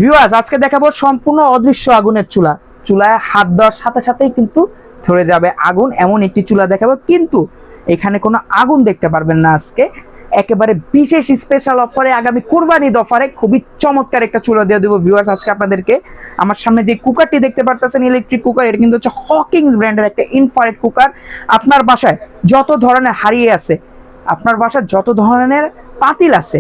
Viewers আজকে দেখাবো সম্পূর্ণ অদৃশ্য আগুনের চুলা। চুলায় হাত দেওয়ার সাথে সাথেই কিন্তু ধরে যাবে আগুন, এমন একটি চুলা দেখাবো। কিন্তু এখানে কোনো আগুন দেখতে পারবেন না। আজকে একেবারে বিশেষ স্পেশাল অফারে, আগামী কুরবানি ঈদ অফারে খুবই চমৎকার একটা চুলা দিয়ে দেবো ভিউয়ার্স আজকে আপনাদেরকে। আমার সামনে যে কুকারটি দেখতে পারতেছেন ইলেকট্রিক কুকার, এটা কিন্তু হচ্ছে হকিংস ব্র্যান্ডের একটা ইনফ্রারেড কুকার। আপনার বাসায় যত ধরনের হাড়ি আছে, আপনার বাসায় যত ধরনের পাতিল আছে,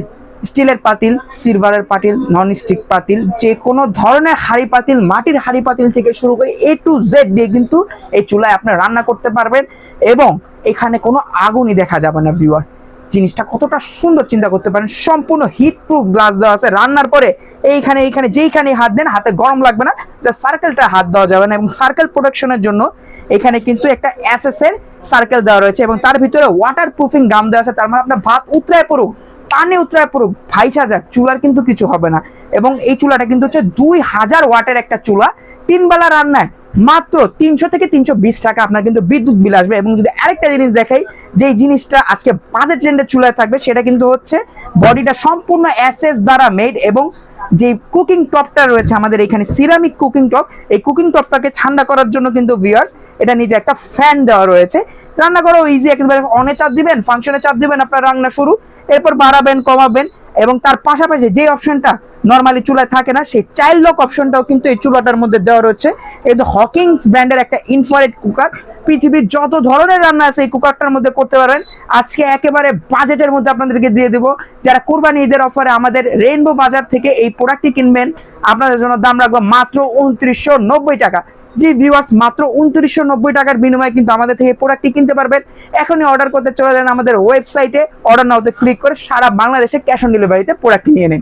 স্টিলের পাতিল, সিলভারের পাতিল, নন স্টিক পাতিল, যে কোনো ধরনের হাঁড়ি পাতিল, মাটির হাঁড়ি পাতিল থেকে শুরু করে A to Z দিয়ে কিন্তু এই চুলায় আপনি রান্না করতে পারবেন এবং এখানে কোনো আগুনই দেখা যাবে না। ভিউয়ার্স জিনিসটা কতটা সুন্দর চিন্তা করতে পারেন। সম্পূর্ণ হিট প্রুফ গ্লাস দেওয়া আছে। রান্নার পরে এইখানে যেইখানে হাত দেন হাতে গরম লাগবে না, যে সার্কেলটা হাত দেওয়া যাবে না। এবং সার্কেল প্রোটেকশনের জন্য এখানে কিন্তু একটা SS এর সার্কেল দেওয়া রয়েছে এবং তার ভিতরে ওয়াটার প্রুফিং গাম দেওয়া আছে। তার মানে আপনার ভাত উতরায় পড়ুক, পানি উতরায় পড়ুক, ভাইসা যাক, চুলার কিন্তু কিছু হবে না। এবং এই চুলাটা কিন্তু হচ্ছে 2000 ওয়াটের একটা চুলা। 3 বেলা রান্নায় মাত্র 300 থেকে 320 টাকা আপনার কিন্তু বিদ্যুৎ বিল আসবে। এবং যদি আরেকটা জিনিস দেখাই, যে জিনিসটা আজকে বাজেট ট্রেন্ডের চুলায় থাকবে, সেটা কিন্তু হচ্ছে বডিটা সম্পূর্ণ SS দ্বারা মেড এবং যে কুকিং টপটা রয়েছে আমাদের এখানে সিরামিক কুকিং টপ, এই কুকিং টপটাকে ঠান্ডা করার জন্য কিন্তু ভিউয়ার্স এটা নিজে একটা ফ্যান দেওয়া রয়েছে। রান্না করা ইজি, একেবারে অনে চাপ দিবেন, ফাংশনে চাপ দিবেন, আপনার রান্না শুরু, এরপর বাড়াবেন কমাবেন। এবং তার পাশাপাশি যে অপশনটা নরমালি চুলায় থাকে না, সেই চাইল্ড লক অপশনটাও কিন্তু এই চুলাটার মধ্যে দেওয়া রয়েছে। এই হকিংস ব্র্যান্ডের একটা ইনফ্রারেড কুকার, পৃথিবীর যত ধরনের রান্না আছে এই কুকারটার মধ্যে করতে পারেন। আজকে একেবারে বাজেটের মধ্যে আপনাদেরকে দিয়ে দেবো। যারা কুরবানি ঈদের অফারে আমাদের রেইনবো বাজার থেকে এই প্রোডাক্টটি কিনবেন, আপনাদের জন্য দাম রাখবো মাত্র 2990 টাকা। জি ভিউয়ার্স, মাত্র 2990 টাকার বিনিময়ে কিন্তু আমাদের থেকে প্রোডাক্টটি কিনতে পারবেন। এখনই অর্ডার করতে চলে যান আমাদের ওয়েবসাইটে, অর্ডার নাওতে ক্লিক করে সারা বাংলাদেশে ক্যাশ অন ডেলিভারিতে প্রোডাক্ট নিয়ে নিন।